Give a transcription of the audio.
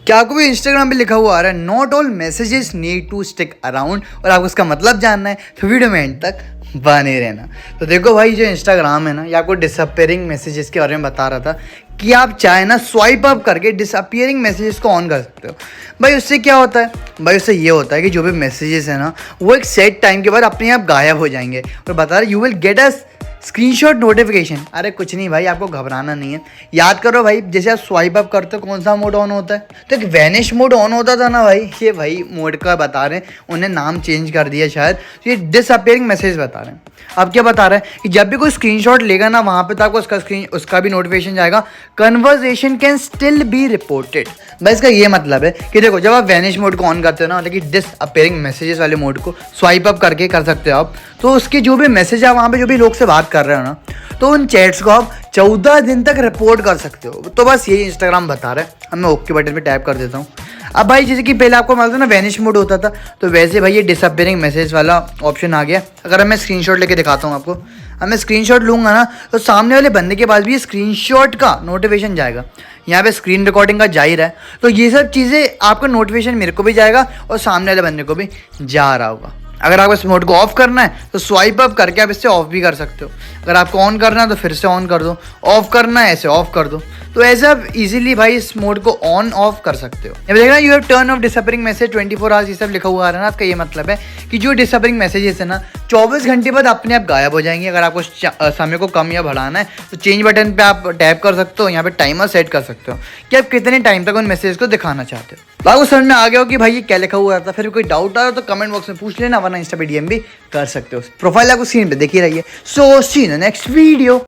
क्या आपको भी इंस्टाग्राम पे लिखा हुआ आ रहा है not all messages need to stick around, और आपको उसका मतलब जानना है तो वीडियो में एंड तक बने रहना। तो देखो भाई, जो इंस्टाग्राम है ना, ये आपको डिसअपियरिंग मैसेजेस के बारे में बता रहा था कि आप चाहे ना स्वाइप अप करके डिसअपियरिंग मैसेजेस को ऑन कर सकते हो। भाई उससे क्या होता है? भाई उससे ये होता है कि जो भी मैसेजेस है ना, वो एक सेट टाइम के बाद अपने आप गायब हो जाएंगे। और बता रहे you will get a screenshot notification. अरे कुछ नहीं भाई, आपको घबराना नहीं है। याद करो भाई, जैसे आप स्वाइप अप करते हो कौन सा मोड ऑन होता है? तो एक वैनिश मोड ऑन होता था ना भाई, ये भाई मोड का बता रहे हैं, उन्हें नाम चेंज कर दिया शायद। तो ये डिसअपियरिंग मैसेज बता रहे हैं। अब क्या बता रहा है कि जब भी कोई स्क्रीनशॉट लेगा ना, वहाँ पे तो आपको उसका भी नोटिफिकेशन जाएगा। Conversation can still be reported. भाई इसका ये मतलब है कि देखो, जब आप वैनिश मोड को ऑन करते हो ना, मतलब कि डिसअपियरिंग मैसेजेस वाले मोड को स्वाइप अप करके कर सकते हो आप, तो उसके जो भी मैसेज है वहाँ पे जो भी लोग से बात कर रहे हो ना, तो उन चैट्स को आप 14 दिन तक रिपोर्ट कर सकते हो। तो बस यही इंस्टाग्राम बता रहा है। अब मैं ओके बटन पे टैप कर देता हूँ। अब भाई जैसे कि पहले आपको मालूम था ना वैनिश मोड होता था, तो वैसे भाई ये डिसअपियरिंग मैसेज वाला ऑप्शन आ गया। अगर मैं स्क्रीनशॉट लेके दिखाता हूँ आपको, अब मैं स्क्रीनशॉट लूँगा ना, तो सामने वाले बंदे के पास भी ये स्क्रीनशॉट का नोटिफिकेशन जाएगा। यहाँ पे स्क्रीन रिकॉर्डिंग का जा ही रहा है, तो ये सब चीज़ें आपका नोटिफिकेशन मेरे को भी जाएगा और सामने वाले बंदे को भी जा रहा होगा। अगर आपको इस मोड को ऑफ करना है तो स्वाइप अप करके आप इससे ऑफ भी कर सकते हो। अगर आपको ऑन करना है तो फिर से ऑन कर दो, ऑफ करना है ऐसे ऑफ कर दो। तो ऐसे आप इजीली भाई इस मोड को ऑन ऑफ कर सकते हो। अब देखना, you have turn off disappearing message 24 hours, ये सब लिखा हुआ आ रहा है ना। इसका ये मतलब है कि जो डिसअपियरिंग मैसेजेस है ना, 24 घंटे बाद अपने आप गायब हो जाएंगे। अगर आपको समय को कम या बढ़ाना है तो चेंज बटन पे आप टैप कर सकते हो। यहाँ पे टाइमर सेट कर सकते हो कि आप कितने टाइम तक उन मैसेज को दिखाना चाहते हो। तो आपको समझ में आ गया हो कि भाई ये क्या लिखा हुआ था। फिर कोई डाउट आया तो कमेंट बॉक्स में पूछ लेना, वरना इंस्टा पे डीएम भी कर सकते हो। प्रोफाइल आपको स्क्रीन पे दिख ही रही है। सो सी इन द नेक्स्ट वीडियो।